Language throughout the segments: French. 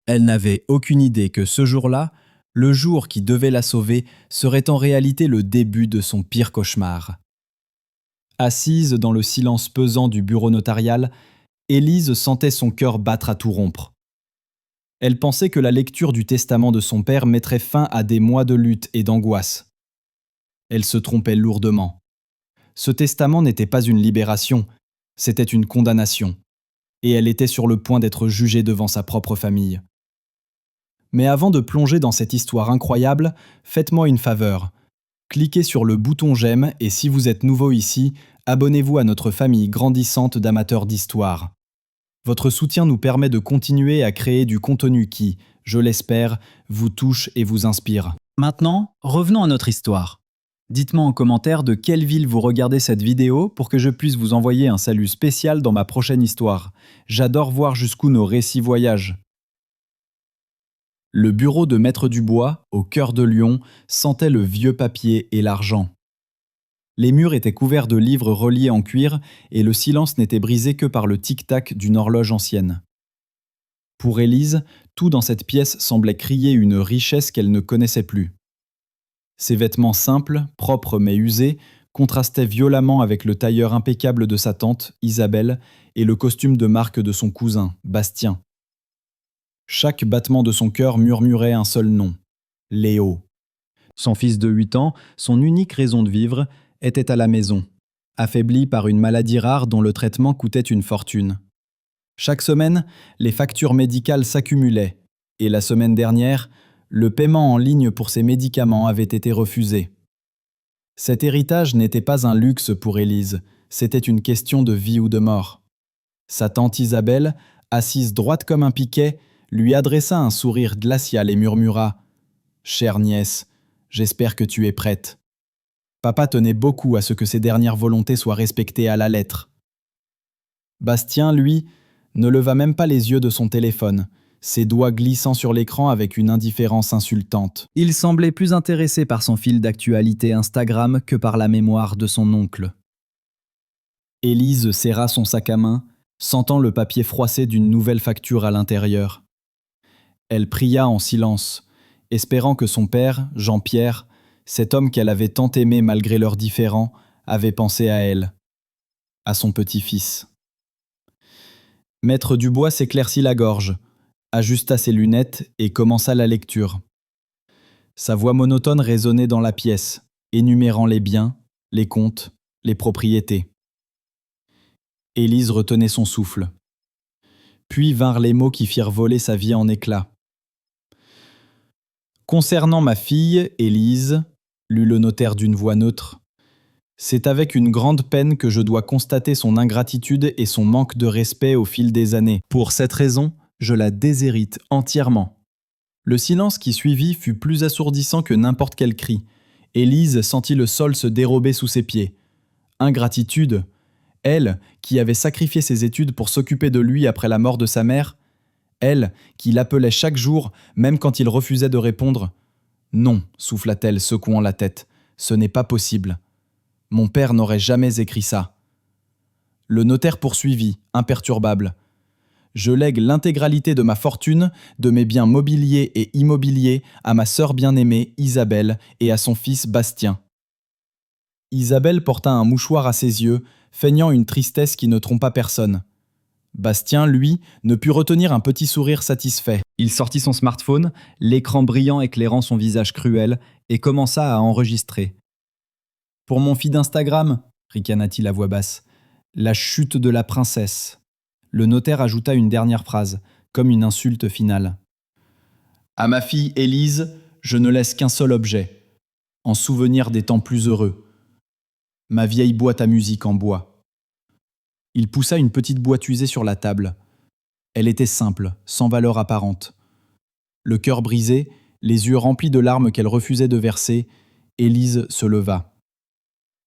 Elle n'avait aucune idée que ce jour-là, le jour qui devait la sauver, serait en réalité le début de son pire cauchemar. Assise dans le silence pesant du bureau notarial, Élise sentait son cœur battre à tout rompre. Elle pensait que la lecture du testament de son père mettrait fin à des mois de lutte et d'angoisse. Elle se trompait lourdement. Ce testament n'était pas une libération, c'était une condamnation. Et elle était sur le point d'être jugée devant sa propre famille. Mais avant de plonger dans cette histoire incroyable, faites-moi une faveur. Cliquez sur le bouton j'aime et si vous êtes nouveau ici, abonnez-vous à notre famille grandissante d'amateurs d'histoire. Votre soutien nous permet de continuer à créer du contenu qui, je l'espère, vous touche et vous inspire. Maintenant, revenons à notre histoire. Dites-moi en commentaire de quelle ville vous regardez cette vidéo pour que je puisse vous envoyer un salut spécial dans ma prochaine histoire. J'adore voir jusqu'où nos récits voyagent. Le bureau de Maître Dubois, au cœur de Lyon, sentait le vieux papier et l'argent. Les murs étaient couverts de livres reliés en cuir et le silence n'était brisé que par le tic-tac d'une horloge ancienne. Pour Élise, tout dans cette pièce semblait crier une richesse qu'elle ne connaissait plus. Ses vêtements simples, propres mais usés, contrastaient violemment avec le tailleur impeccable de sa tante, Isabelle, et le costume de marque de son cousin, Bastien. Chaque battement de son cœur murmurait un seul nom, Léo. Son fils de 8 ans, son unique raison de vivre, était à la maison, affaibli par une maladie rare dont le traitement coûtait une fortune. Chaque semaine, les factures médicales s'accumulaient, et la semaine dernière, le paiement en ligne pour ses médicaments avait été refusé. Cet héritage n'était pas un luxe pour Élise, c'était une question de vie ou de mort. Sa tante Isabelle, assise droite comme un piquet, lui adressa un sourire glacial et murmura « Chère nièce, j'espère que tu es prête. » Papa tenait beaucoup à ce que ses dernières volontés soient respectées à la lettre. Bastien, lui, ne leva même pas les yeux de son téléphone, ses doigts glissant sur l'écran avec une indifférence insultante. Il semblait plus intéressé par son fil d'actualité Instagram que par la mémoire de son oncle. Élise serra son sac à main, sentant le papier froissé d'une nouvelle facture à l'intérieur. Elle pria en silence, espérant que son père, Jean-Pierre, cet homme qu'elle avait tant aimé malgré leurs différends, avait pensé à elle, à son petit-fils. Maître Dubois s'éclaircit la gorge, ajusta ses lunettes et commença la lecture. Sa voix monotone résonnait dans la pièce, énumérant les biens, les comptes, les propriétés. Élise retenait son souffle. Puis vinrent les mots qui firent voler sa vie en éclats. Concernant ma fille, Élise, lut le notaire d'une voix neutre, c'est avec une grande peine que je dois constater son ingratitude et son manque de respect au fil des années. Pour cette raison, je la déshérite entièrement. Le silence qui suivit fut plus assourdissant que n'importe quel cri. Élise sentit le sol se dérober sous ses pieds. Ingratitude, elle, qui avait sacrifié ses études pour s'occuper de lui après la mort de sa mère, elle, qui l'appelait chaque jour, même quand il refusait de répondre. « Non, souffla-t-elle, secouant la tête, ce n'est pas possible. Mon père n'aurait jamais écrit ça. » Le notaire poursuivit, imperturbable. « Je lègue l'intégralité de ma fortune, de mes biens mobiliers et immobiliers à ma sœur bien-aimée, Isabelle, et à son fils Bastien. » Isabelle porta un mouchoir à ses yeux, feignant une tristesse qui ne trompa personne. Bastien, lui, ne put retenir un petit sourire satisfait. Il sortit son smartphone, l'écran brillant éclairant son visage cruel, et commença à enregistrer. « Pour mon feed d'Instagram, ricana-t-il à voix basse, la chute de la princesse. » Le notaire ajouta une dernière phrase, comme une insulte finale. « À ma fille Élise, je ne laisse qu'un seul objet, en souvenir des temps plus heureux. Ma vieille boîte à musique en bois. » Il poussa une petite boîte usée sur la table. Elle était simple, sans valeur apparente. Le cœur brisé, les yeux remplis de larmes qu'elle refusait de verser, Élise se leva.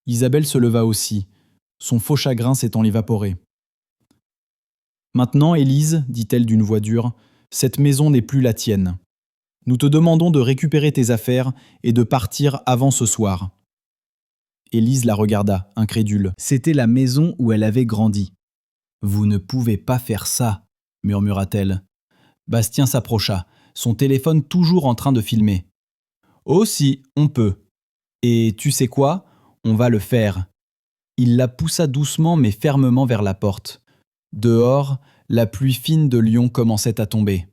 Isabelle se leva aussi, son faux chagrin s'étant évaporé. « Maintenant, Élise, dit-elle d'une voix dure, cette maison n'est plus la tienne. Nous te demandons de récupérer tes affaires et de partir avant ce soir. » Élise la regarda, incrédule. C'était la maison où elle avait grandi. « Vous ne pouvez pas faire ça, » murmura-t-elle. « Bastien s'approcha, son téléphone toujours en train de filmer. « Oh si, on peut. Et tu sais quoi ? On va le faire. » Il la poussa doucement mais fermement vers la porte. Dehors, la pluie fine de Lyon commençait à tomber.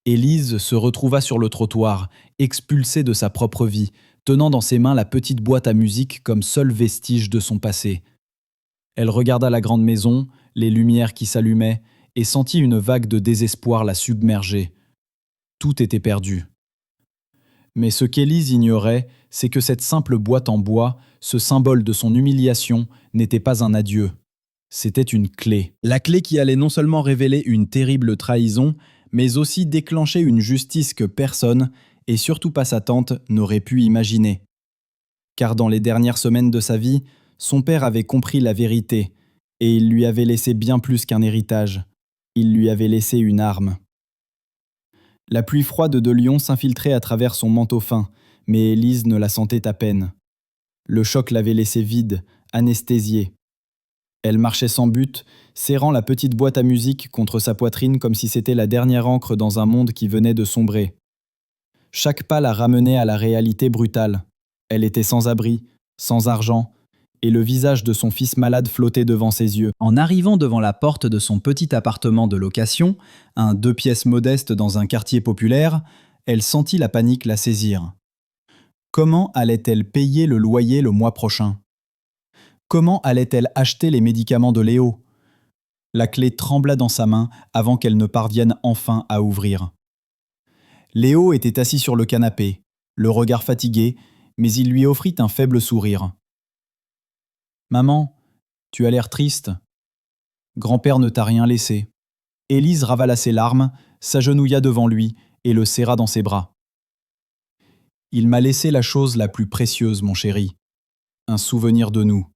Élise se retrouva sur le trottoir, expulsée de sa propre vie, tenant dans ses mains la petite boîte à musique comme seul vestige de son passé. Elle regarda la grande maison, les lumières qui s'allumaient, et sentit une vague de désespoir la submerger. Tout était perdu. Mais ce qu'Élise ignorait, c'est que cette simple boîte en bois, ce symbole de son humiliation, n'était pas un adieu. C'était une clé. La clé qui allait non seulement révéler une terrible trahison, mais aussi déclencher une justice que personne, et surtout pas sa tante, n'aurait pu imaginer. Car dans les dernières semaines de sa vie, son père avait compris la vérité, et il lui avait laissé bien plus qu'un héritage. Il lui avait laissé une arme. La pluie froide de Lyon s'infiltrait à travers son manteau fin, mais Élise ne la sentait à peine. Le choc l'avait laissée vide, anesthésiée. Elle marchait sans but, serrant la petite boîte à musique contre sa poitrine comme si c'était la dernière encre dans un monde qui venait de sombrer. Chaque pas la ramenait à la réalité brutale. Elle était sans abri, sans argent, et le visage de son fils malade flottait devant ses yeux. En arrivant devant la porte de son petit appartement de location, un 2 pièces modeste dans un quartier populaire, elle sentit la panique la saisir. Comment allait-elle payer le loyer le mois prochain ? Comment allait-elle acheter les médicaments de Léo ? La clé trembla dans sa main avant qu'elle ne parvienne enfin à ouvrir. Léo était assis sur le canapé, le regard fatigué, mais il lui offrit un faible sourire. « Maman, tu as l'air triste. Grand-père ne t'a rien laissé. » Élise ravala ses larmes, s'agenouilla devant lui et le serra dans ses bras. « Il m'a laissé la chose la plus précieuse, mon chéri. Un souvenir de nous. »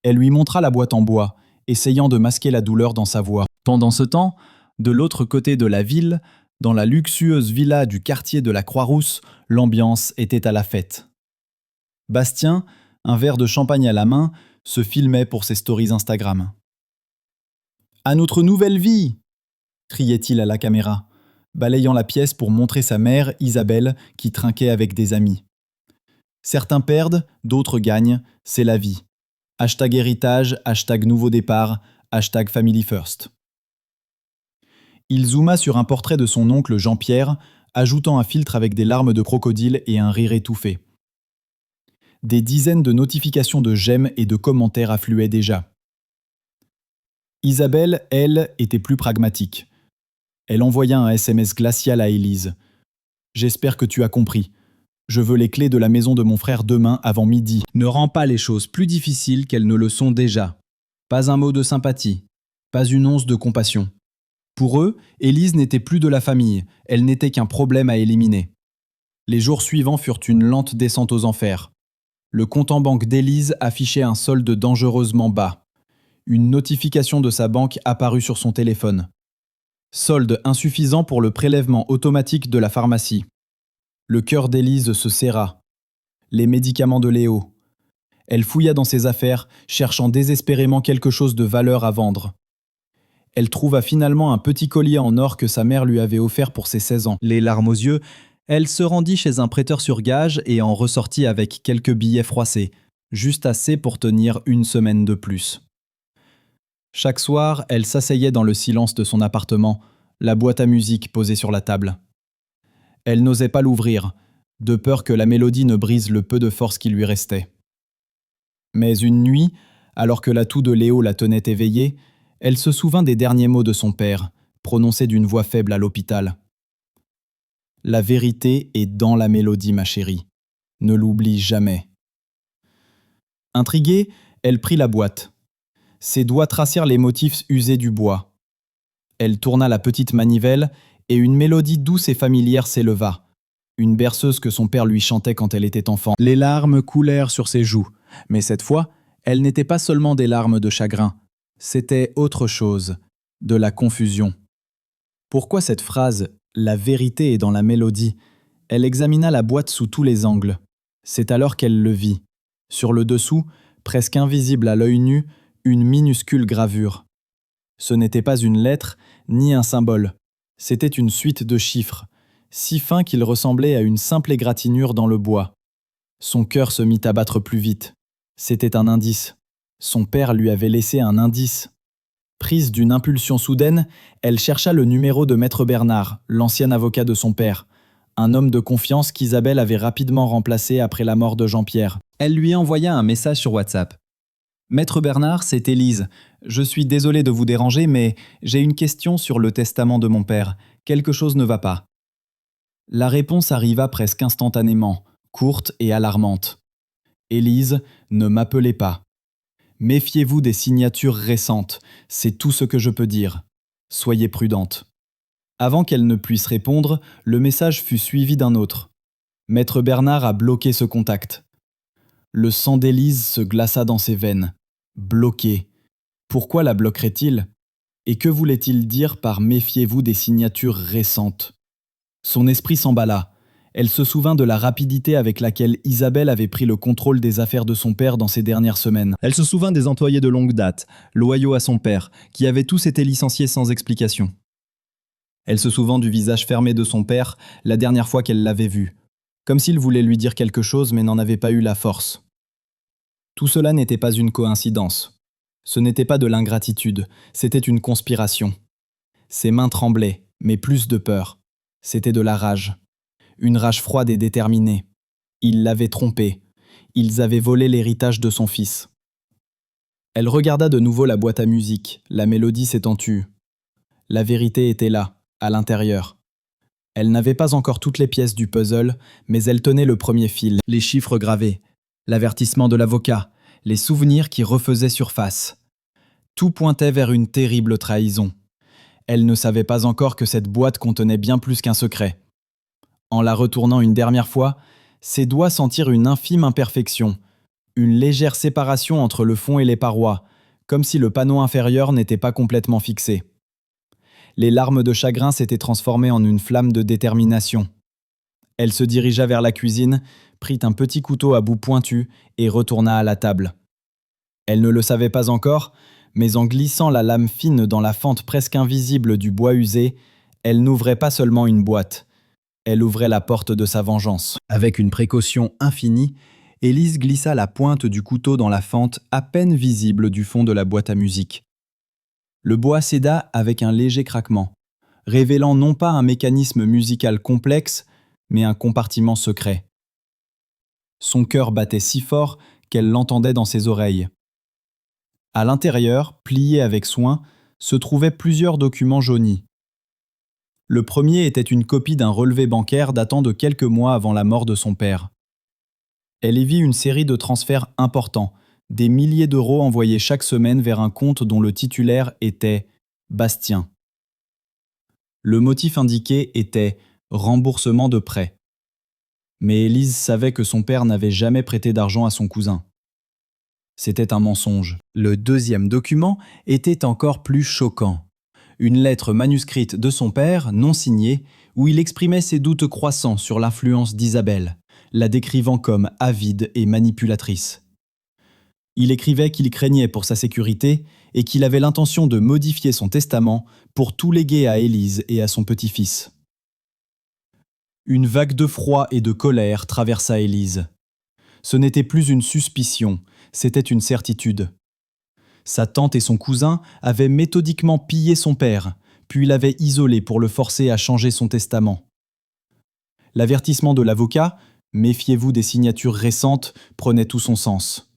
Elle lui montra la boîte en bois, essayant de masquer la douleur dans sa voix. Pendant ce temps, de l'autre côté de la ville, dans la luxueuse villa du quartier de la Croix-Rousse, l'ambiance était à la fête. Bastien, un verre de champagne à la main, se filmait pour ses stories Instagram. « À notre nouvelle vie !» criait-il à la caméra, balayant la pièce pour montrer sa mère, Isabelle, qui trinquait avec des amis. Certains perdent, d'autres gagnent, c'est la vie. Hashtag héritage, hashtag nouveau départ, hashtag family first. Il zooma sur un portrait de son oncle Jean-Pierre, ajoutant un filtre avec des larmes de crocodile et un rire étouffé. Des dizaines de notifications de j'aime et de commentaires affluaient déjà. Isabelle, elle, était plus pragmatique. Elle envoya un SMS glacial à Élise. « J'espère que tu as compris. Je veux les clés de la maison de mon frère demain avant midi. Ne rends pas les choses plus difficiles qu'elles ne le sont déjà. Pas un mot de sympathie. Pas une once de compassion. » Pour eux, Élise n'était plus de la famille. Elle n'était qu'un problème à éliminer. Les jours suivants furent une lente descente aux enfers. Le compte en banque d'Élise affichait un solde dangereusement bas. Une notification de sa banque apparut sur son téléphone. Solde insuffisant pour le prélèvement automatique de la pharmacie. Le cœur d'Élise se serra. Les médicaments de Léo. Elle fouilla dans ses affaires, cherchant désespérément quelque chose de valeur à vendre. Elle trouva finalement un petit collier en or que sa mère lui avait offert pour ses 16 ans. Les larmes aux yeux, elle se rendit chez un prêteur sur gage et en ressortit avec quelques billets froissés, juste assez pour tenir une semaine de plus. Chaque soir, elle s'asseyait dans le silence de son appartement, la boîte à musique posée sur la table. Elle n'osait pas l'ouvrir, de peur que la mélodie ne brise le peu de force qui lui restait. Mais une nuit, alors que la toux de Léo la tenait éveillée, elle se souvint des derniers mots de son père, prononcés d'une voix faible à l'hôpital. « La vérité est dans la mélodie, ma chérie. Ne l'oublie jamais. » Intriguée, elle prit la boîte. Ses doigts tracèrent les motifs usés du bois. Elle tourna la petite manivelle et une mélodie douce et familière s'éleva, une berceuse que son père lui chantait quand elle était enfant. Les larmes coulèrent sur ses joues, mais cette fois, elles n'étaient pas seulement des larmes de chagrin, c'était autre chose, de la confusion. Pourquoi cette phrase « la vérité est dans la mélodie » ? Elle examina la boîte sous tous les angles. C'est alors qu'elle le vit. Sur le dessous, presque invisible à l'œil nu, une minuscule gravure. Ce n'était pas une lettre, ni un symbole. C'était une suite de chiffres, si fins qu'ils ressemblaient à une simple égratignure dans le bois. Son cœur se mit à battre plus vite. C'était un indice. Son père lui avait laissé un indice. Prise d'une impulsion soudaine, elle chercha le numéro de Maître Bernard, l'ancien avocat de son père, un homme de confiance qu'Isabelle avait rapidement remplacé après la mort de Jean-Pierre. Elle lui envoya un message sur WhatsApp. « Maître Bernard, c'est Élise. Je suis désolé de vous déranger, mais j'ai une question sur le testament de mon père. Quelque chose ne va pas. » La réponse arriva presque instantanément, courte et alarmante. « Élise, ne m'appelez pas. Méfiez-vous des signatures récentes, c'est tout ce que je peux dire. Soyez prudente. » Avant qu'elle ne puisse répondre, le message fut suivi d'un autre. Maître Bernard a bloqué ce contact. Le sang d'Élise se glaça dans ses veines. Bloqué. Pourquoi la bloquerait-il? Et que voulait-il dire par « méfiez-vous des signatures récentes » Son esprit s'emballa. Elle se souvint de la rapidité avec laquelle Isabelle avait pris le contrôle des affaires de son père dans ces dernières semaines. Elle se souvint des employés de longue date, loyaux à son père, qui avaient tous été licenciés sans explication. Elle se souvint du visage fermé de son père la dernière fois qu'elle l'avait vu, comme s'il voulait lui dire quelque chose mais n'en avait pas eu la force. Tout cela n'était pas une coïncidence. Ce n'était pas de l'ingratitude, c'était une conspiration. Ses mains tremblaient, mais plus de peur. C'était de la rage. Une rage froide et déterminée. Ils l'avaient trompée. Ils avaient volé l'héritage de son fils. Elle regarda de nouveau la boîte à musique, la mélodie s'étant tue. La vérité était là, à l'intérieur. Elle n'avait pas encore toutes les pièces du puzzle, mais elle tenait le premier fil, les chiffres gravés, l'avertissement de l'avocat, les souvenirs qui refaisaient surface. Tout pointait vers une terrible trahison. Elle ne savait pas encore que cette boîte contenait bien plus qu'un secret. En la retournant une dernière fois, ses doigts sentirent une infime imperfection, une légère séparation entre le fond et les parois, comme si le panneau inférieur n'était pas complètement fixé. Les larmes de chagrin s'étaient transformées en une flamme de détermination. Elle se dirigea vers la cuisine, prit un petit couteau à bout pointu et retourna à la table. Elle ne le savait pas encore, mais en glissant la lame fine dans la fente presque invisible du bois usé, elle n'ouvrait pas seulement une boîte. Elle ouvrait la porte de sa vengeance. Avec une précaution infinie, Élise glissa la pointe du couteau dans la fente à peine visible du fond de la boîte à musique. Le bois céda avec un léger craquement, révélant non pas un mécanisme musical complexe, mais un compartiment secret. Son cœur battait si fort qu'elle l'entendait dans ses oreilles. À l'intérieur, pliés avec soin, se trouvaient plusieurs documents jaunis. Le premier était une copie d'un relevé bancaire datant de quelques mois avant la mort de son père. Elle y vit une série de transferts importants, des milliers d'euros envoyés chaque semaine vers un compte dont le titulaire était Bastien. Le motif indiqué était « remboursement de prêt ». Mais Élise savait que son père n'avait jamais prêté d'argent à son cousin. C'était un mensonge. Le deuxième document était encore plus choquant. Une lettre manuscrite de son père, non signée, où il exprimait ses doutes croissants sur l'influence d'Isabelle, la décrivant comme avide et manipulatrice. Il écrivait qu'il craignait pour sa sécurité et qu'il avait l'intention de modifier son testament pour tout léguer à Élise et à son petit-fils. Une vague de froid et de colère traversa Élise. Ce n'était plus une suspicion, c'était une certitude. Sa tante et son cousin avaient méthodiquement pillé son père, puis l'avaient isolé pour le forcer à changer son testament. L'avertissement de l'avocat, « Méfiez-vous des signatures récentes », prenait tout son sens.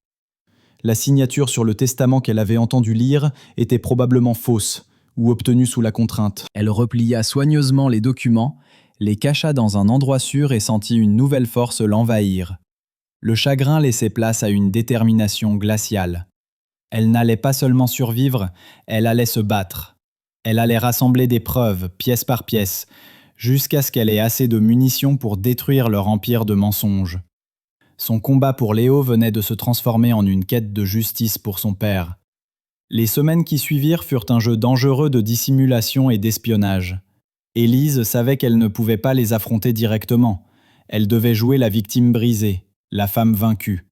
La signature sur le testament qu'elle avait entendu lire était probablement fausse ou obtenue sous la contrainte. Elle replia soigneusement les documents, les cacha dans un endroit sûr et sentit une nouvelle force l'envahir. Le chagrin laissait place à une détermination glaciale. Elle n'allait pas seulement survivre, elle allait se battre. Elle allait rassembler des preuves, pièce par pièce, jusqu'à ce qu'elle ait assez de munitions pour détruire leur empire de mensonges. Son combat pour Léo venait de se transformer en une quête de justice pour son père. Les semaines qui suivirent furent un jeu dangereux de dissimulation et d'espionnage. Élise savait qu'elle ne pouvait pas les affronter directement. Elle devait jouer la victime brisée, la femme vaincue.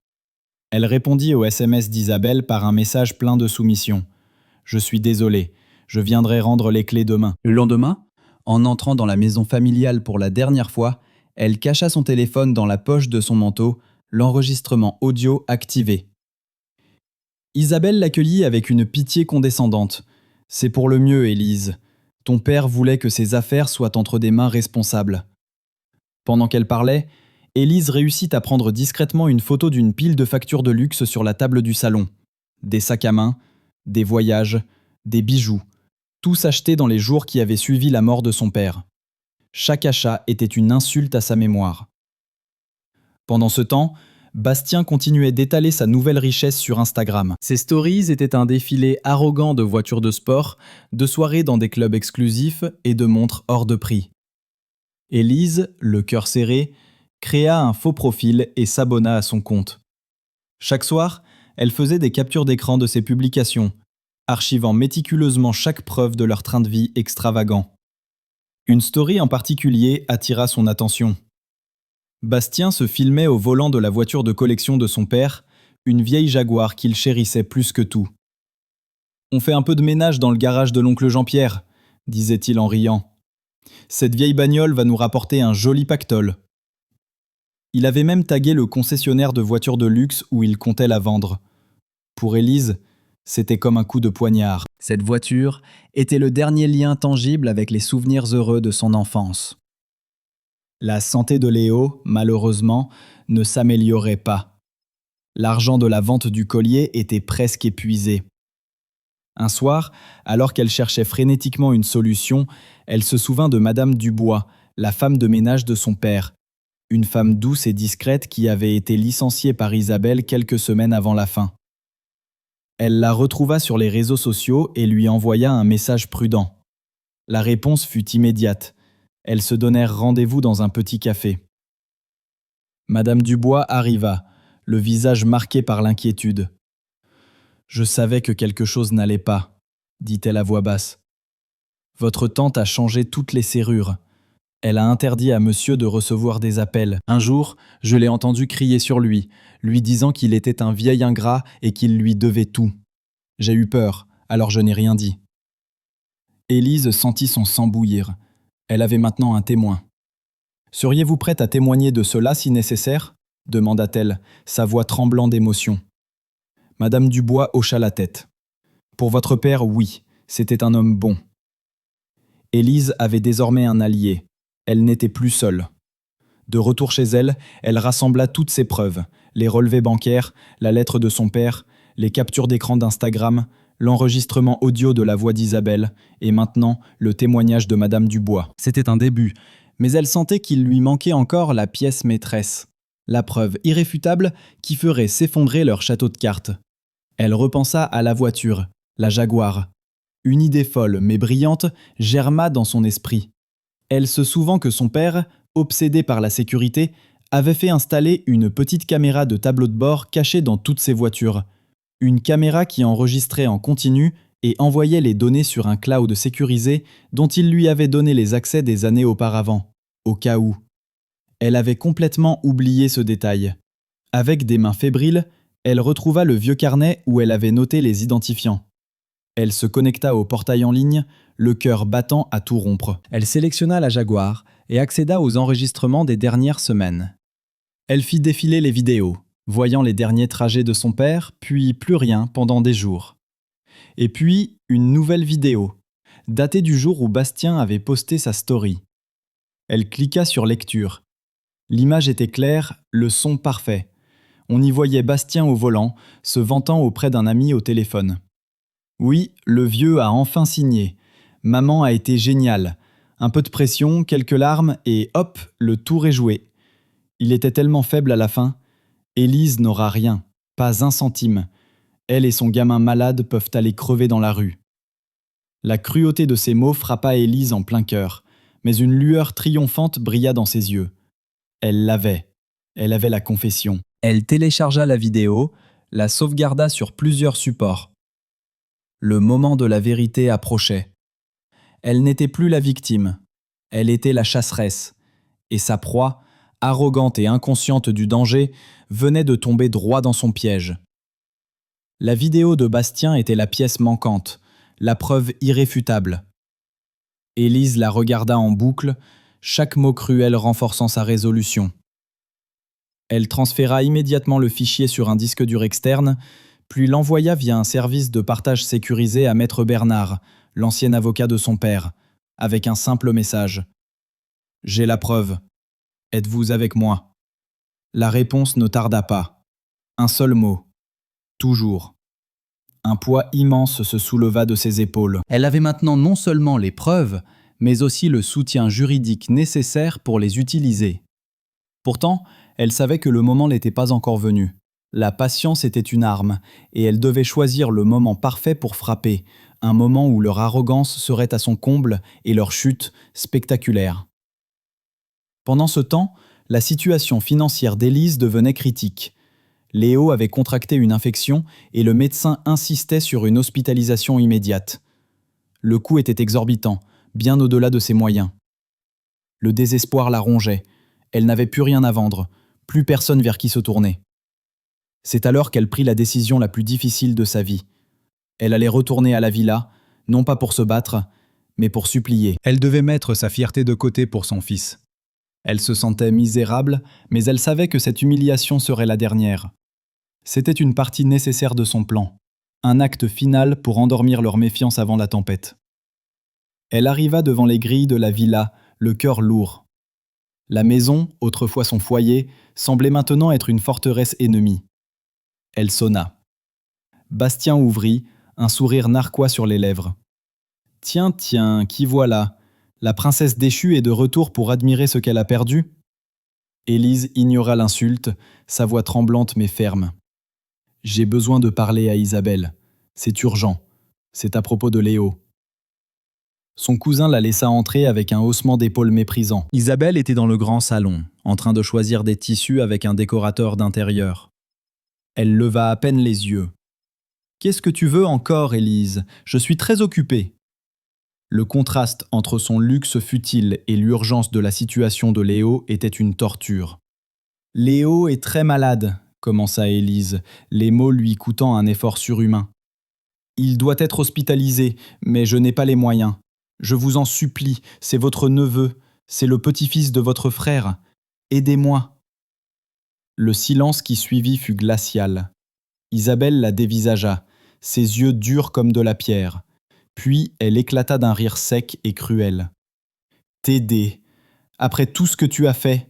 Elle répondit au SMS d'Isabelle par un message plein de soumission. « Je suis désolée, je viendrai rendre les clés demain. » Le lendemain, En entrant dans la maison familiale pour la dernière fois, elle cacha son téléphone dans la poche de son manteau, l'enregistrement audio activé. Isabelle l'accueillit avec une pitié condescendante. « C'est pour le mieux, Élise. Ton père voulait que ses affaires soient entre des mains responsables. » Pendant qu'elle parlait, Élise réussit à prendre discrètement une photo d'une pile de factures de luxe sur la table du salon. Des sacs à main, des voyages, des bijoux, tous achetés dans les jours qui avaient suivi la mort de son père. Chaque achat était une insulte à sa mémoire. Pendant ce temps, Bastien continuait d'étaler sa nouvelle richesse sur Instagram. Ses stories étaient un défilé arrogant de voitures de sport, de soirées dans des clubs exclusifs et de montres hors de prix. Élise, le cœur serré, créa un faux profil et s'abonna à son compte. Chaque soir, elle faisait des captures d'écran de ses publications, archivant méticuleusement chaque preuve de leur train de vie extravagant. Une story en particulier attira son attention. Bastien se filmait au volant de la voiture de collection de son père, une vieille Jaguar qu'il chérissait plus que tout. « On fait un peu de ménage dans le garage de l'oncle Jean-Pierre », disait-il en riant. « Cette vieille bagnole va nous rapporter un joli pactole. » Il avait même tagué le concessionnaire de voitures de luxe où il comptait la vendre. Pour Élise, c'était comme un coup de poignard. Cette voiture était le dernier lien tangible avec les souvenirs heureux de son enfance. La santé de Léo, malheureusement, ne s'améliorait pas. L'argent de la vente du collier était presque épuisé. Un soir, alors qu'elle cherchait frénétiquement une solution, elle se souvint de Madame Dubois, la femme de ménage de son père, une femme douce et discrète qui avait été licenciée par Isabelle quelques semaines avant la fin. Elle la retrouva sur les réseaux sociaux et lui envoya un message prudent. La réponse fut immédiate. Elles se donnèrent rendez-vous dans un petit café. Madame Dubois arriva, le visage marqué par l'inquiétude. « Je savais que quelque chose n'allait pas, » dit-elle à voix basse. « Votre tante a changé toutes les serrures. Elle a interdit à monsieur de recevoir des appels. Un jour, je l'ai entendu crier sur lui, lui disant qu'il était un vieil ingrat et qu'il lui devait tout. J'ai eu peur, alors je n'ai rien dit. » Élise sentit son sang bouillir. Elle avait maintenant un témoin. « Seriez-vous prête à témoigner de cela si nécessaire ?» demanda-t-elle, sa voix tremblant d'émotion. Madame Dubois hocha la tête. « Pour votre père, oui, c'était un homme bon. » Élise avait désormais un allié. Elle n'était plus seule. De retour chez elle, elle rassembla toutes ses preuves, les relevés bancaires, la lettre de son père, les captures d'écran d'Instagram, l'enregistrement audio de la voix d'Isabelle et maintenant le témoignage de Madame Dubois. C'était un début, mais elle sentait qu'il lui manquait encore la pièce maîtresse, la preuve irréfutable qui ferait s'effondrer leur château de cartes. Elle repensa à la voiture, la Jaguar. Une idée folle mais brillante germa dans son esprit. Elle se souvint que son père, obsédé par la sécurité, avait fait installer une petite caméra de tableau de bord cachée dans toutes ses voitures. Une caméra qui enregistrait en continu et envoyait les données sur un cloud sécurisé dont il lui avait donné les accès des années auparavant, au cas où. Elle avait complètement oublié ce détail. Avec des mains fébriles, elle retrouva le vieux carnet où elle avait noté les identifiants. Elle se connecta au portail en ligne, le cœur battant à tout rompre. Elle sélectionna la Jaguar et accéda aux enregistrements des dernières semaines. Elle fit défiler les vidéos, voyant les derniers trajets de son père, puis plus rien pendant des jours. Et puis, une nouvelle vidéo, datée du jour où Bastien avait posté sa story. Elle cliqua sur lecture. L'image était claire, le son parfait. On y voyait Bastien au volant, se vantant auprès d'un ami au téléphone. Oui, le vieux a enfin signé. Maman a été géniale. Un peu de pression, quelques larmes et hop, le tour est joué. Il était tellement faible à la fin. Élise n'aura rien, pas un centime. Elle et son gamin malade peuvent aller crever dans la rue. La cruauté de ces mots frappa Élise en plein cœur, mais une lueur triomphante brilla dans ses yeux. Elle l'avait. Elle avait la confession. Elle téléchargea la vidéo, la sauvegarda sur plusieurs supports. Le moment de la vérité approchait. Elle n'était plus la victime. Elle était la chasseresse. Et sa proie, arrogante et inconsciente du danger, venait de tomber droit dans son piège. La vidéo de Bastien était la pièce manquante, la preuve irréfutable. Élise la regarda en boucle, chaque mot cruel renforçant sa résolution. Elle transféra immédiatement le fichier sur un disque dur externe, puis l'envoya via un service de partage sécurisé à Maître Bernard, l'ancien avocat de son père, avec un simple message. « J'ai la preuve. Êtes-vous avec moi ?» La réponse ne tarda pas. Un seul mot. Toujours. Un poids immense se souleva de ses épaules. Elle avait maintenant non seulement les preuves, mais aussi le soutien juridique nécessaire pour les utiliser. Pourtant, elle savait que le moment n'était pas encore venu. La patience était une arme, et elle devait choisir le moment parfait pour frapper, un moment où leur arrogance serait à son comble et leur chute spectaculaire. Pendant ce temps, la situation financière d'Élise devenait critique. Léo avait contracté une infection et le médecin insistait sur une hospitalisation immédiate. Le coût était exorbitant, bien au-delà de ses moyens. Le désespoir la rongeait. Elle n'avait plus rien à vendre, plus personne vers qui se tourner. C'est alors qu'elle prit la décision la plus difficile de sa vie. Elle allait retourner à la villa, non pas pour se battre, mais pour supplier. Elle devait mettre sa fierté de côté pour son fils. Elle se sentait misérable, mais elle savait que cette humiliation serait la dernière. C'était une partie nécessaire de son plan, un acte final pour endormir leur méfiance avant la tempête. Elle arriva devant les grilles de la villa, le cœur lourd. La maison, autrefois son foyer, semblait maintenant être une forteresse ennemie. Elle sonna. Bastien ouvrit, un sourire narquois sur les lèvres. « Tiens, tiens, qui voilà? La princesse déchue est de retour pour admirer ce qu'elle a perdu ?» Élise ignora l'insulte, sa voix tremblante mais ferme. « J'ai besoin de parler à Isabelle. C'est urgent. C'est à propos de Léo. » Son cousin la laissa entrer avec un haussement d'épaules méprisant. Isabelle était dans le grand salon, en train de choisir des tissus avec un décorateur d'intérieur. Elle leva à peine les yeux. « Qu'est-ce que tu veux encore, Élise? Je suis très occupée. » Le contraste entre son luxe futile et l'urgence de la situation de Léo était une torture. « Léo est très malade, » commença Élise, les mots lui coûtant un effort surhumain. « Il doit être hospitalisé, mais je n'ai pas les moyens. Je vous en supplie, c'est votre neveu, c'est le petit-fils de votre frère. Aidez-moi. » Le silence qui suivit fut glacial. Isabelle la dévisagea, ses yeux durs comme de la pierre. Puis elle éclata d'un rire sec et cruel. « T'aider, après tout ce que tu as fait.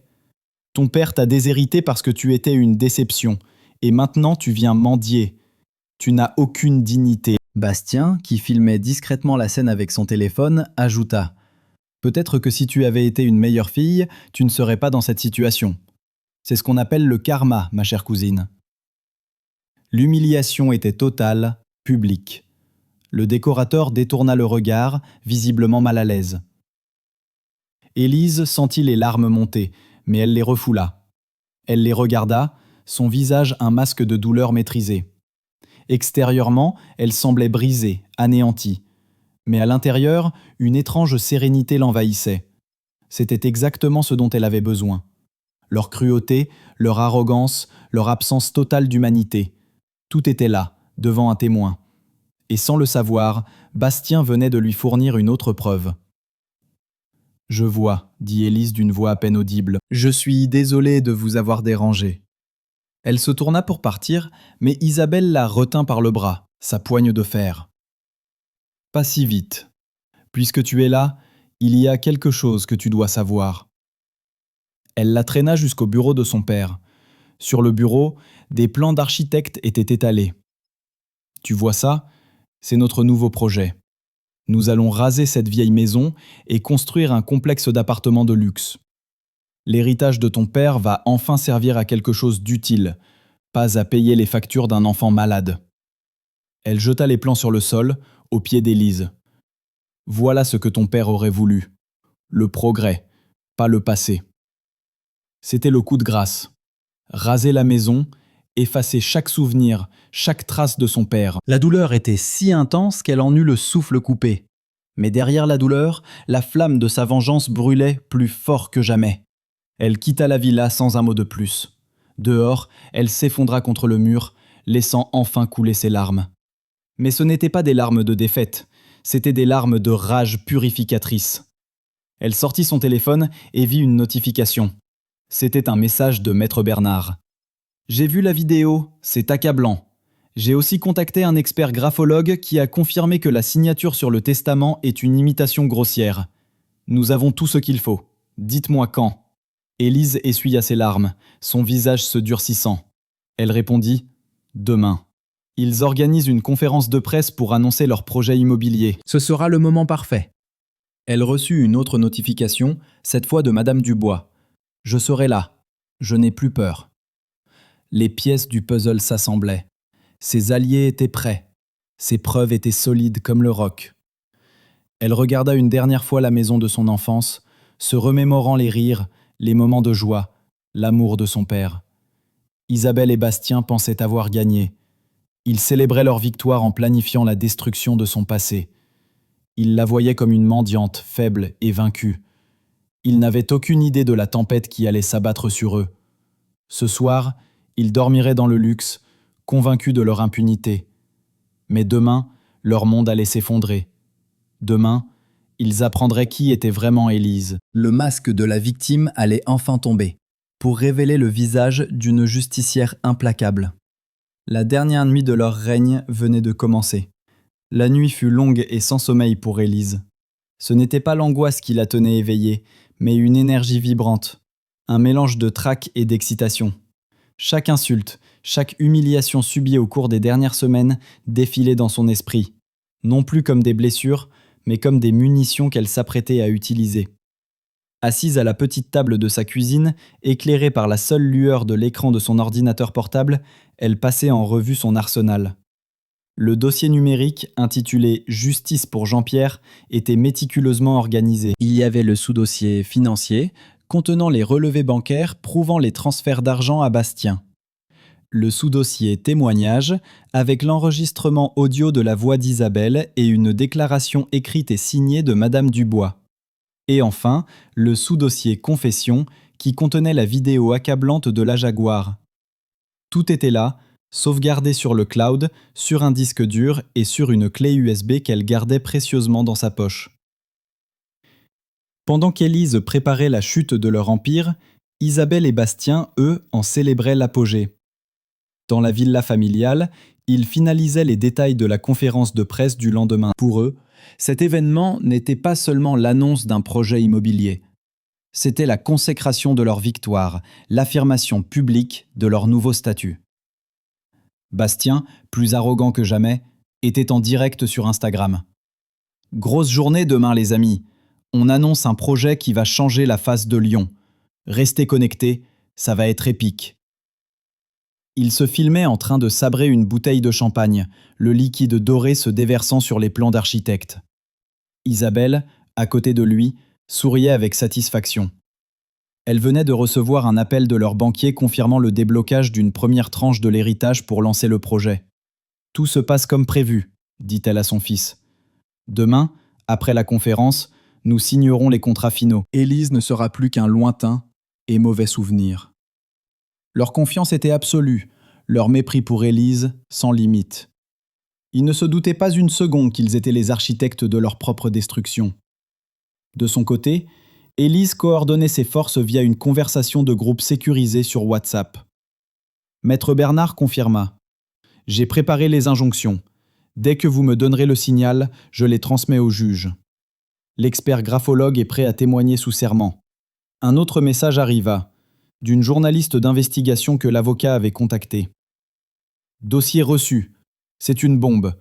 Ton père t'a déshérité parce que tu étais une déception, et maintenant tu viens mendier. Tu n'as aucune dignité. » Bastien, qui filmait discrètement la scène avec son téléphone, ajouta « Peut-être que si tu avais été une meilleure fille, tu ne serais pas dans cette situation. C'est ce qu'on appelle le karma, ma chère cousine. » L'humiliation était totale, publique. Le décorateur détourna le regard, visiblement mal à l'aise. Élise sentit les larmes monter, mais elle les refoula. Elle les regarda, son visage un masque de douleur maîtrisée. Extérieurement, elle semblait brisée, anéantie. Mais à l'intérieur, une étrange sérénité l'envahissait. C'était exactement ce dont elle avait besoin. Leur cruauté, leur arrogance, leur absence totale d'humanité. Tout était là, devant un témoin. Et sans le savoir, Bastien venait de lui fournir une autre preuve. « Je vois, » dit Élise d'une voix à peine audible. « Je suis désolée de vous avoir dérangé. » Elle se tourna pour partir, mais Isabelle la retint par le bras, sa poigne de fer. « Pas si vite. Puisque tu es là, il y a quelque chose que tu dois savoir. » Elle la traîna jusqu'au bureau de son père. Sur le bureau, des plans d'architecte étaient étalés. « Tu vois ça? C'est notre nouveau projet. Nous allons raser cette vieille maison et construire un complexe d'appartements de luxe. L'héritage de ton père va enfin servir à quelque chose d'utile, pas à payer les factures d'un enfant malade. » Elle jeta les plans sur le sol, aux pieds d'Élise. « Voilà ce que ton père aurait voulu. Le progrès, pas le passé. » C'était le coup de grâce. Raser la maison, effacer chaque souvenir, chaque trace de son père. La douleur était si intense qu'elle en eut le souffle coupé. Mais derrière la douleur, la flamme de sa vengeance brûlait plus fort que jamais. Elle quitta la villa sans un mot de plus. Dehors, elle s'effondra contre le mur, laissant enfin couler ses larmes. Mais ce n'étaient pas des larmes de défaite, c'étaient des larmes de rage purificatrice. Elle sortit son téléphone et vit une notification. C'était un message de Maître Bernard. « J'ai vu la vidéo, c'est accablant. J'ai aussi contacté un expert graphologue qui a confirmé que la signature sur le testament est une imitation grossière. Nous avons tout ce qu'il faut. Dites-moi quand. » Élise essuya ses larmes, son visage se durcissant. Elle répondit « Demain. » Ils organisent une conférence de presse pour annoncer leur projet immobilier. Ce sera le moment parfait. Elle reçut une autre notification, cette fois de Madame Dubois. « Je serai là. Je n'ai plus peur. » Les pièces du puzzle s'assemblaient. Ses alliés étaient prêts. Ses preuves étaient solides comme le roc. Elle regarda une dernière fois la maison de son enfance, se remémorant les rires, les moments de joie, l'amour de son père. Isabelle et Bastien pensaient avoir gagné. Ils célébraient leur victoire en planifiant la destruction de son passé. Ils la voyaient comme une mendiante, faible et vaincue. Ils n'avaient aucune idée de la tempête qui allait s'abattre sur eux. Ce soir, ils dormiraient dans le luxe, convaincus de leur impunité. Mais demain, leur monde allait s'effondrer. Demain, ils apprendraient qui était vraiment Élise. Le masque de la victime allait enfin tomber, pour révéler le visage d'une justicière implacable. La dernière nuit de leur règne venait de commencer. La nuit fut longue et sans sommeil pour Élise. Ce n'était pas l'angoisse qui la tenait éveillée, mais une énergie vibrante, un mélange de trac et d'excitation. Chaque insulte, chaque humiliation subie au cours des dernières semaines défilait dans son esprit, non plus comme des blessures, mais comme des munitions qu'elle s'apprêtait à utiliser. Assise à la petite table de sa cuisine, éclairée par la seule lueur de l'écran de son ordinateur portable, elle passait en revue son arsenal. Le dossier numérique, intitulé « Justice pour Jean-Pierre », était méticuleusement organisé. Il y avait le sous-dossier financier, contenant les relevés bancaires prouvant les transferts d'argent à Bastien. Le sous-dossier témoignage, avec l'enregistrement audio de la voix d'Isabelle et une déclaration écrite et signée de Madame Dubois. Et enfin, le sous-dossier confession, qui contenait la vidéo accablante de la Jaguar. Tout était là, sauvegardé sur le cloud, sur un disque dur et sur une clé USB qu'elle gardait précieusement dans sa poche. Pendant qu'Élise préparait la chute de leur empire, Isabelle et Bastien, eux, en célébraient l'apogée. Dans la villa familiale, ils finalisaient les détails de la conférence de presse du lendemain. Pour eux, cet événement n'était pas seulement l'annonce d'un projet immobilier. C'était la consécration de leur victoire, l'affirmation publique de leur nouveau statut. Bastien, plus arrogant que jamais, était en direct sur Instagram. « Grosse journée demain les amis. On annonce un projet qui va changer la face de Lyon. Restez connectés, ça va être épique. » Il se filmait en train de sabrer une bouteille de champagne, le liquide doré se déversant sur les plans d'architecte. Isabelle, à côté de lui, souriait avec satisfaction. Elle venait de recevoir un appel de leur banquier confirmant le déblocage d'une première tranche de l'héritage pour lancer le projet. « Tout se passe comme prévu », dit-elle à son fils. « Demain, après la conférence, nous signerons les contrats finaux. Élise ne sera plus qu'un lointain et mauvais souvenir. » Leur confiance était absolue, leur mépris pour Élise sans limite. Ils ne se doutaient pas une seconde qu'ils étaient les architectes de leur propre destruction. De son côté, Élise coordonnait ses forces via une conversation de groupe sécurisée sur WhatsApp. Maître Bernard confirma. « J'ai préparé les injonctions. Dès que vous me donnerez le signal, je les transmets au juge. L'expert graphologue est prêt à témoigner sous serment. » Un autre message arriva, d'une journaliste d'investigation que l'avocat avait contactée. « Dossier reçu. C'est une bombe.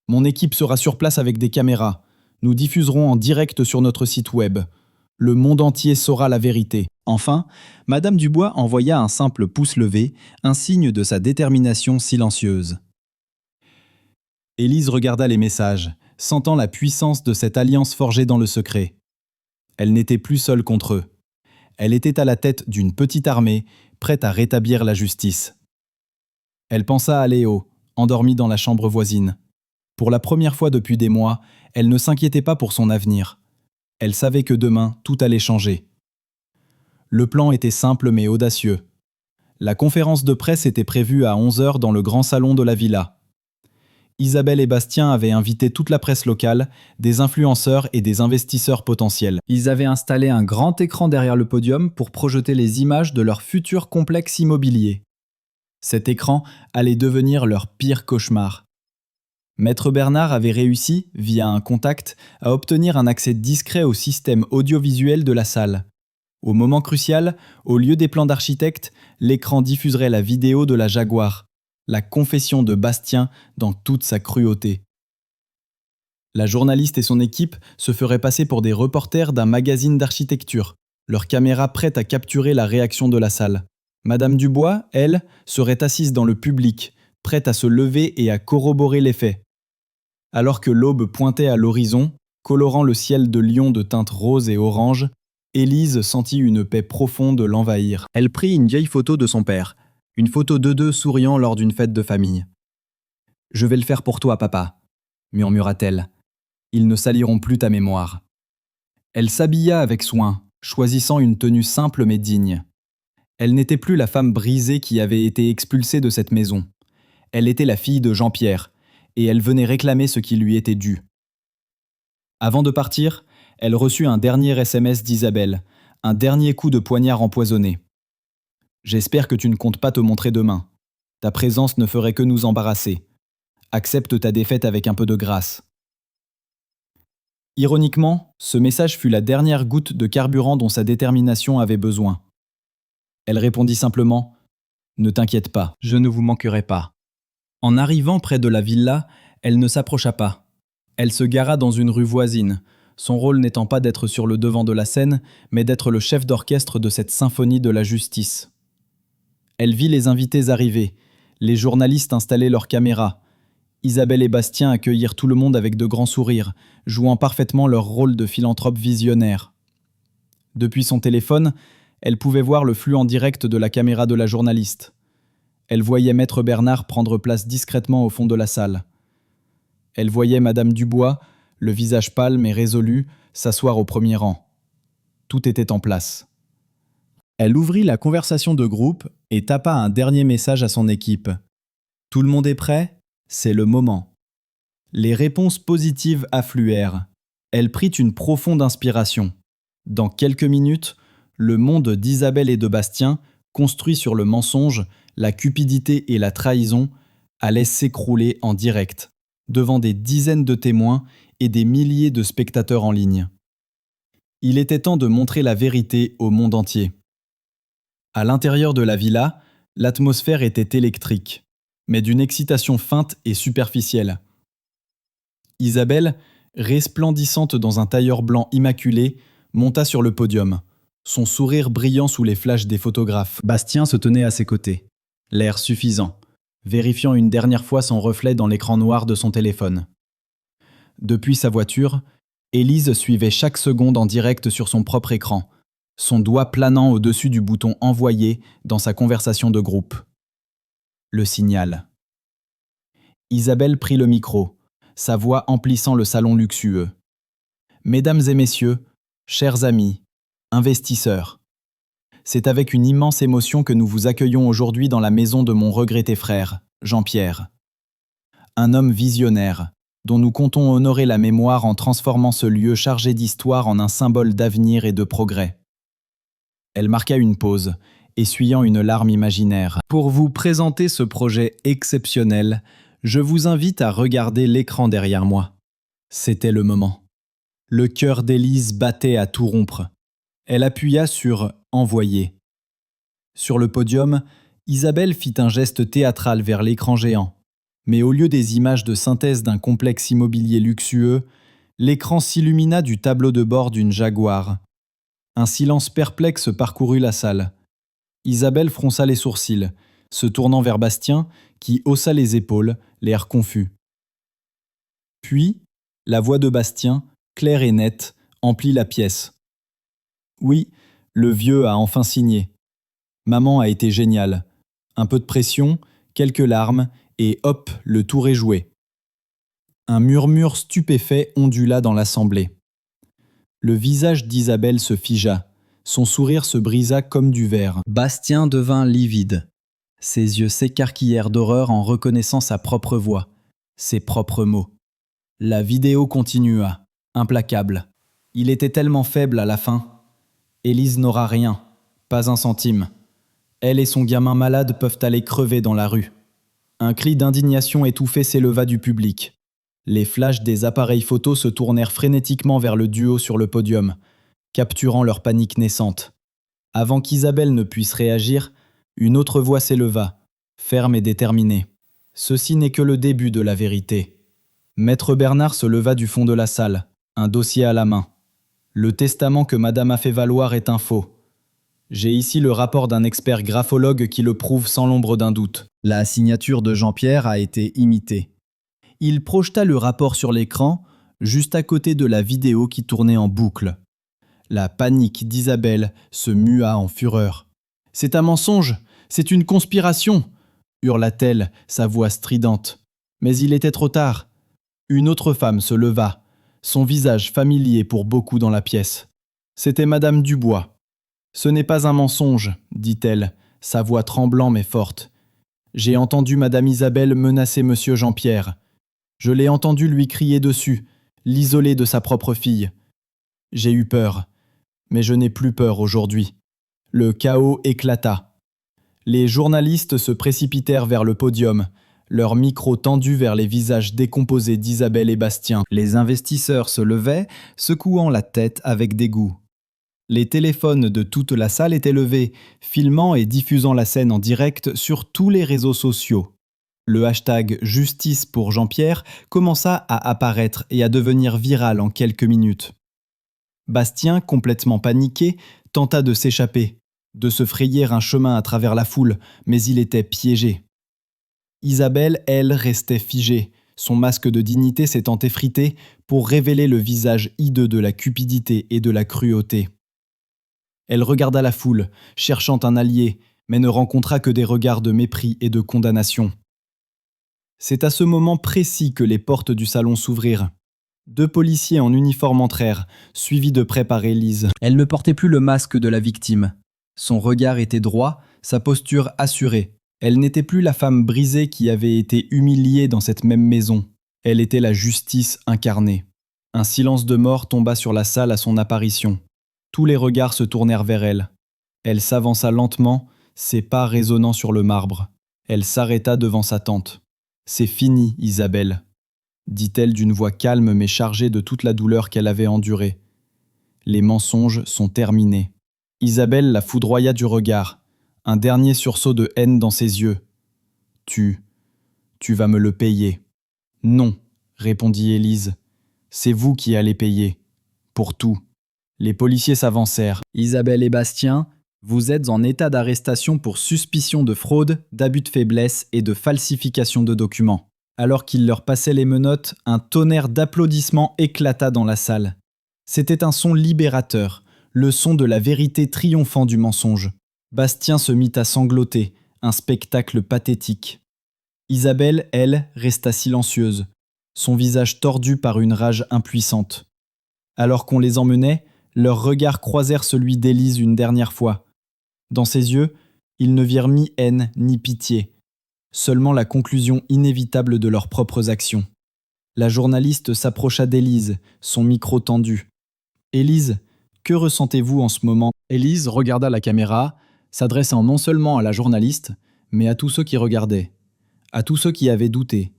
Mon équipe sera sur place avec des caméras. Nous diffuserons en direct sur notre site web. Le monde entier saura la vérité. » Enfin, Madame Dubois envoya un simple pouce levé, un signe de sa détermination silencieuse. Élise regarda les messages, sentant la puissance de cette alliance forgée dans le secret. Elle n'était plus seule contre eux. Elle était à la tête d'une petite armée, prête à rétablir la justice. Elle pensa à Léo, endormi dans la chambre voisine. Pour la première fois depuis des mois, elle ne s'inquiétait pas pour son avenir. Elle savait que demain, tout allait changer. Le plan était simple mais audacieux. La conférence de presse était prévue à 11h dans le grand salon de la villa. Isabelle et Bastien avaient invité toute la presse locale, des influenceurs et des investisseurs potentiels. Ils avaient installé un grand écran derrière le podium pour projeter les images de leur futur complexe immobilier. Cet écran allait devenir leur pire cauchemar. Maître Bernard avait réussi, via un contact, à obtenir un accès discret au système audiovisuel de la salle. Au moment crucial, au lieu des plans d'architecte, l'écran diffuserait la vidéo de la Jaguar, la confession de Bastien dans toute sa cruauté. La journaliste et son équipe se feraient passer pour des reporters d'un magazine d'architecture, leur caméra prête à capturer la réaction de la salle. Madame Dubois, elle, serait assise dans le public, prête à se lever et à corroborer les faits. Alors que l'aube pointait à l'horizon, colorant le ciel de Lyon de teintes roses et oranges, Élise sentit une paix profonde l'envahir. Elle prit une vieille photo de son père, une photo d'eux deux souriant lors d'une fête de famille. « Je vais le faire pour toi, papa », murmura-t-elle. « Ils ne saliront plus ta mémoire. » Elle s'habilla avec soin, choisissant une tenue simple mais digne. Elle n'était plus la femme brisée qui avait été expulsée de cette maison. Elle était la fille de Jean-Pierre, et elle venait réclamer ce qui lui était dû. Avant de partir, elle reçut un dernier SMS d'Isabelle, un dernier coup de poignard empoisonné. « J'espère que tu ne comptes pas te montrer demain. Ta présence ne ferait que nous embarrasser. Accepte ta défaite avec un peu de grâce. » Ironiquement, ce message fut la dernière goutte de carburant dont sa détermination avait besoin. Elle répondit simplement « Ne t'inquiète pas, je ne vous manquerai pas. » En arrivant près de la villa, elle ne s'approcha pas. Elle se gara dans une rue voisine, son rôle n'étant pas d'être sur le devant de la scène, mais d'être le chef d'orchestre de cette symphonie de la justice. Elle vit les invités arriver, les journalistes installer leurs caméras. Isabelle et Bastien accueillirent tout le monde avec de grands sourires, jouant parfaitement leur rôle de philanthrope visionnaire. Depuis son téléphone, elle pouvait voir le flux en direct de la caméra de la journaliste. Elle voyait Maître Bernard prendre place discrètement au fond de la salle. Elle voyait Madame Dubois, le visage pâle mais résolu, s'asseoir au premier rang. Tout était en place. Elle ouvrit la conversation de groupe et tapa un dernier message à son équipe. « Tout le monde est prêt ? C'est le moment. » Les réponses positives affluèrent. Elle prit une profonde inspiration. Dans quelques minutes, le monde d'Isabelle et de Bastien, construit sur le mensonge, la cupidité et la trahison, allait s'écrouler en direct, devant des dizaines de témoins et des milliers de spectateurs en ligne. Il était temps de montrer la vérité au monde entier. À l'intérieur de la villa, l'atmosphère était électrique, mais d'une excitation feinte et superficielle. Isabelle, resplendissante dans un tailleur blanc immaculé, monta sur le podium, son sourire brillant sous les flashs des photographes. Bastien se tenait à ses côtés, l'air suffisant, vérifiant une dernière fois son reflet dans l'écran noir de son téléphone. Depuis sa voiture, Élise suivait chaque seconde en direct sur son propre écran, son doigt planant au-dessus du bouton « Envoyer » dans sa conversation de groupe. Le signal. Isabelle prit le micro, sa voix emplissant le salon luxueux. « Mesdames et messieurs, chers amis, investisseurs, c'est avec une immense émotion que nous vous accueillons aujourd'hui dans la maison de mon regretté frère, Jean-Pierre. Un homme visionnaire, dont nous comptons honorer la mémoire en transformant ce lieu chargé d'histoire en un symbole d'avenir et de progrès. » Elle marqua une pause, essuyant une larme imaginaire. « Pour vous présenter ce projet exceptionnel, je vous invite à regarder l'écran derrière moi. » C'était le moment. Le cœur d'Élise battait à tout rompre. Elle appuya sur « Envoyer ». Sur le podium, Isabelle fit un geste théâtral vers l'écran géant. Mais au lieu des images de synthèse d'un complexe immobilier luxueux, l'écran s'illumina du tableau de bord d'une Jaguar. Un silence perplexe parcourut la salle. Isabelle fronça les sourcils, se tournant vers Bastien, qui haussa les épaules, l'air confus. Puis, la voix de Bastien, claire et nette, emplit la pièce. Oui, le vieux a enfin signé. Maman a été géniale. Un peu de pression, quelques larmes, et hop, le tour est joué. Un murmure stupéfait ondula dans l'assemblée. Le visage d'Isabelle se figea, son sourire se brisa comme du verre. Bastien devint livide. Ses yeux s'écarquillèrent d'horreur en reconnaissant sa propre voix, Ses propres mots. La vidéo continua, implacable. Il était tellement faible à la fin. Élise n'aura rien, pas un centime. Elle et son gamin malade peuvent aller crever dans la rue. Un cri d'indignation étouffé s'éleva du public. Les flashs des appareils photos se tournèrent frénétiquement vers le duo sur le podium, capturant leur panique naissante. Avant qu'Isabelle ne puisse réagir, une autre voix s'éleva, ferme et déterminée. Ceci n'est que le début de la vérité. Maître Bernard se leva du fond de la salle, un dossier à la main. Le testament que madame a fait valoir est un faux. J'ai ici le rapport d'un expert graphologue qui le prouve sans l'ombre d'un doute. La signature de Jean-Pierre a été imitée. Il projeta le rapport sur l'écran, juste à côté de la vidéo qui tournait en boucle. La panique d'Isabelle se mua en fureur. « C'est un mensonge, c'est une conspiration !» hurla-t-elle, sa voix stridente. Mais il était trop tard. Une autre femme se leva, son visage familier pour beaucoup dans la pièce. C'était madame Dubois. « Ce n'est pas un mensonge, dit-elle, sa voix tremblant mais forte. J'ai entendu madame Isabelle menacer monsieur Jean-Pierre. Je l'ai entendu lui crier dessus, l'isoler de sa propre fille. J'ai eu peur, mais je n'ai plus peur aujourd'hui. » Le chaos éclata. Les journalistes se précipitèrent vers le podium, leurs micros tendus vers les visages décomposés d'Isabelle et Bastien. Les investisseurs se levaient, secouant la tête avec dégoût. Les téléphones de toute la salle étaient levés, filmant et diffusant la scène en direct sur tous les réseaux sociaux. Le hashtag « Justice pour Jean-Pierre » commença à apparaître et à devenir viral en quelques minutes. Bastien, complètement paniqué, tenta de s'échapper, de se frayer un chemin à travers la foule, mais il était piégé. Isabelle, elle, restait figée, son masque de dignité s'étant effrité pour révéler le visage hideux de la cupidité et de la cruauté. Elle regarda la foule, cherchant un allié, mais ne rencontra que des regards de mépris et de condamnation. C'est à ce moment précis que les portes du salon s'ouvrirent. 2 policiers en uniforme entrèrent, suivis de près par Élise. Elle ne portait plus le masque de la victime. Son regard était droit, sa posture assurée. Elle n'était plus la femme brisée qui avait été humiliée dans cette même maison. Elle était la justice incarnée. Un silence de mort tomba sur la salle à son apparition. Tous les regards se tournèrent vers elle. Elle s'avança lentement, ses pas résonnant sur le marbre. Elle s'arrêta devant sa tante. « C'est fini, Isabelle », dit-elle d'une voix calme mais chargée de toute la douleur qu'elle avait endurée. « Les mensonges sont terminés. » Isabelle la foudroya du regard, un dernier sursaut de haine dans ses yeux. « Tu vas me le payer. »« Non, » répondit Élise. « C'est vous qui allez payer. Pour tout. » Les policiers s'avancèrent. « Isabelle et Bastien, vous êtes en état d'arrestation pour suspicion de fraude, d'abus de faiblesse et de falsification de documents. » Alors qu'ils leur passaient les menottes, un tonnerre d'applaudissements éclata dans la salle. C'était un son libérateur, le son de la vérité triomphant du mensonge. Bastien se mit à sangloter, un spectacle pathétique. Isabelle, elle, resta silencieuse, son visage tordu par une rage impuissante. Alors qu'on les emmenait, leurs regards croisèrent celui d'Élise une dernière fois. Dans ses yeux, ils ne virent ni haine ni pitié, seulement la conclusion inévitable de leurs propres actions. La journaliste s'approcha d'Élise, son micro tendu. « Élise, que ressentez-vous en ce moment ?» Élise regarda la caméra, s'adressant non seulement à la journaliste, mais à tous ceux qui regardaient, à tous ceux qui avaient douté,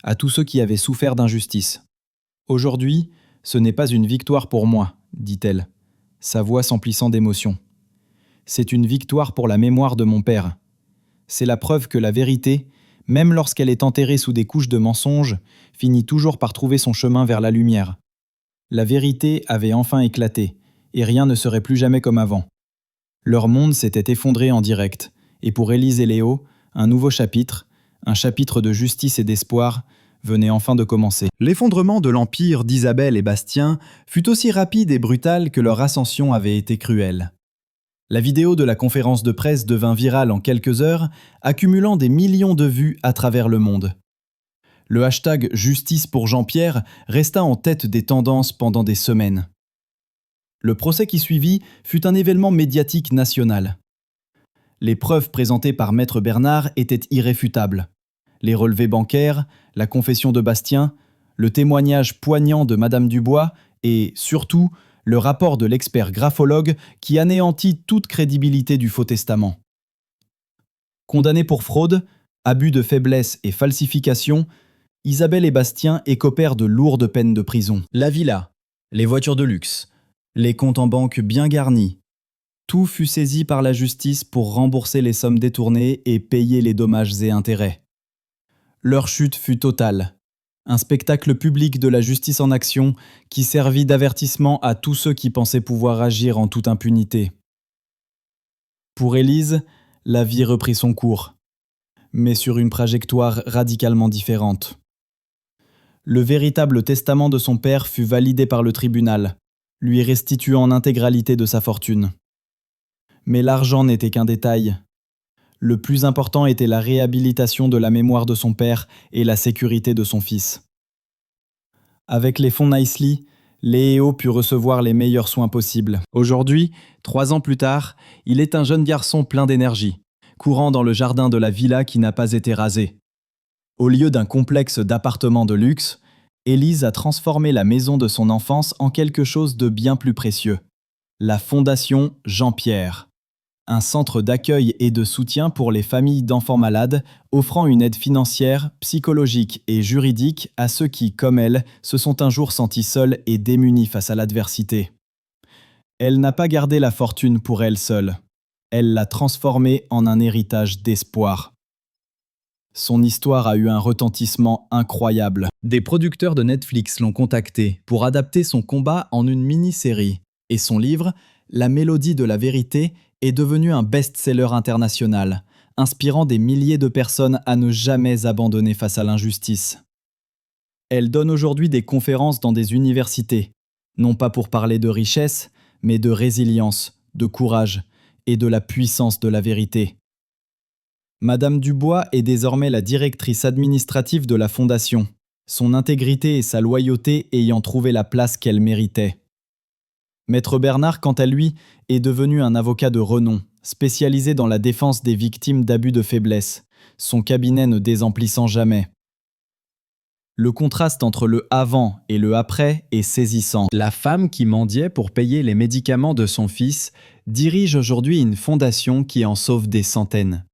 à tous ceux qui avaient souffert d'injustice. « Aujourd'hui, ce n'est pas une victoire pour moi, dit-elle, sa voix s'emplissant d'émotion. C'est une victoire pour la mémoire de mon père. C'est la preuve que la vérité, même lorsqu'elle est enterrée sous des couches de mensonges, finit toujours par trouver son chemin vers la lumière. La vérité avait enfin éclaté, et rien ne serait plus jamais comme avant. Leur monde s'était effondré en direct, et pour Élise et Léo, un nouveau chapitre, un chapitre de justice et d'espoir, venait enfin de commencer. L'effondrement de l'empire d'Isabelle et Bastien fut aussi rapide et brutal que leur ascension avait été cruelle. La vidéo de la conférence de presse devint virale en quelques heures, accumulant des millions de vues à travers le monde. Le hashtag « Justice pour Jean-Pierre » resta en tête des tendances pendant des semaines. Le procès qui suivit fut un événement médiatique national. Les preuves présentées par Maître Bernard étaient irréfutables. les relevés bancaires, la confession de Bastien, le témoignage poignant de Madame Dubois et, surtout, le rapport de l'expert graphologue qui anéantit toute crédibilité du faux testament. Condamnés pour fraude, abus de faiblesse et falsification, Isabelle et Bastien écopèrent de lourdes peines de prison. La villa, les voitures de luxe, les comptes en banque bien garnis, tout fut saisi par la justice pour rembourser les sommes détournées et payer les dommages et intérêts. Leur chute fut totale. Un spectacle public de la justice en action qui servit d'avertissement à tous ceux qui pensaient pouvoir agir en toute impunité. Pour Élise, la vie reprit son cours, mais sur une trajectoire radicalement différente. Le véritable testament de son père fut validé par le tribunal, lui restituant l'intégralité de sa fortune. Mais l'argent n'était qu'un détail. Le plus important était la réhabilitation de la mémoire de son père et la sécurité de son fils. Avec les fonds Nicely, Léo put recevoir les meilleurs soins possibles. Aujourd'hui, 3 ans plus tard, il est un jeune garçon plein d'énergie, courant dans le jardin de la villa qui n'a pas été rasée. Au lieu d'un complexe d'appartements de luxe, Élise a transformé la maison de son enfance en quelque chose de bien plus précieux. La Fondation Jean-Pierre. Un centre d'accueil et de soutien pour les familles d'enfants malades, offrant une aide financière, psychologique et juridique à ceux qui, comme elle, se sont un jour sentis seuls et démunis face à l'adversité. Elle n'a pas gardé la fortune pour elle seule. Elle l'a transformée en un héritage d'espoir. Son histoire a eu un retentissement incroyable. Des producteurs de Netflix l'ont contacté pour adapter son combat en une mini-série. Et son livre, La Mélodie de la vérité, est devenu un best-seller international, inspirant des milliers de personnes à ne jamais abandonner face à l'injustice. Elle donne aujourd'hui des conférences dans des universités, non pas pour parler de richesse, mais de résilience, de courage et de la puissance de la vérité. Madame Dubois est désormais la directrice administrative de la Fondation, son intégrité et sa loyauté ayant trouvé la place qu'elle méritait. Maître Bernard, quant à lui, est devenu un avocat de renom, spécialisé dans la défense des victimes d'abus de faiblesse, son cabinet ne désemplissant jamais. Le contraste entre le avant et le après est saisissant. La femme qui mendiait pour payer les médicaments de son fils dirige aujourd'hui une fondation qui en sauve des centaines.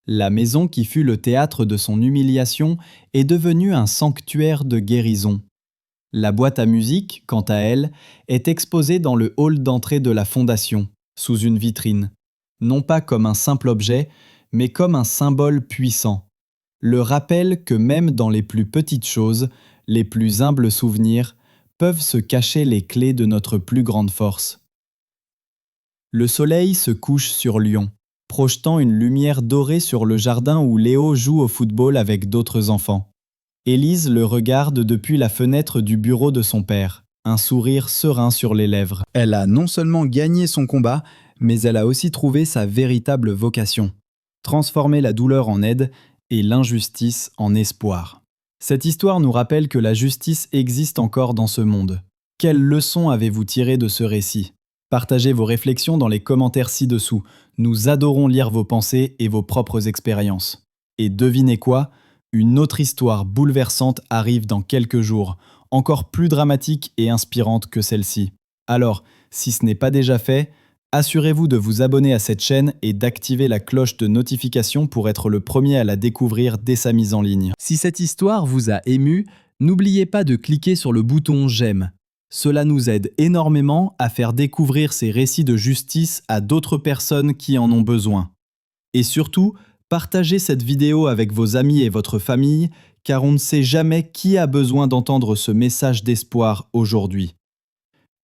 La maison qui fut le théâtre de son humiliation est devenue un sanctuaire de guérison. La boîte à musique, quant à elle, est exposée dans le hall d'entrée de la Fondation, sous une vitrine, non pas comme un simple objet, mais comme un symbole puissant. Le rappel que même dans les plus petites choses, les plus humbles souvenirs, peuvent se cacher les clés de notre plus grande force. Le soleil se couche sur Lyon, projetant une lumière dorée sur le jardin où Léo joue au football avec d'autres enfants. Élise le regarde depuis la fenêtre du bureau de son père, un sourire serein sur les lèvres. Elle a non seulement gagné son combat, mais elle a aussi trouvé sa véritable vocation. Transformer la douleur en aide et l'injustice en espoir. Cette histoire nous rappelle que la justice existe encore dans ce monde. Quelles leçons avez-vous tirées de ce récit ? Partagez vos réflexions dans les commentaires ci-dessous. Nous adorons lire vos pensées et vos propres expériences. Et devinez quoi ? Une autre histoire bouleversante arrive dans quelques jours, encore plus dramatique et inspirante que celle-ci. Alors, si ce n'est pas déjà fait, assurez-vous de vous abonner à cette chaîne et d'activer la cloche de notification pour être le premier à la découvrir dès sa mise en ligne. Si cette histoire vous a ému, n'oubliez pas de cliquer sur le bouton « J'aime ». Cela nous aide énormément à faire découvrir ces récits de justice à d'autres personnes qui en ont besoin. Et surtout, partagez cette vidéo avec vos amis et votre famille, car on ne sait jamais qui a besoin d'entendre ce message d'espoir aujourd'hui.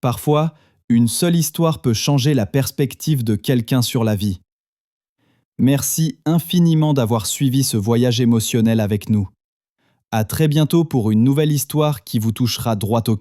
Parfois, une seule histoire peut changer la perspective de quelqu'un sur la vie. Merci infiniment d'avoir suivi ce voyage émotionnel avec nous. À très bientôt pour une nouvelle histoire qui vous touchera droit au cœur.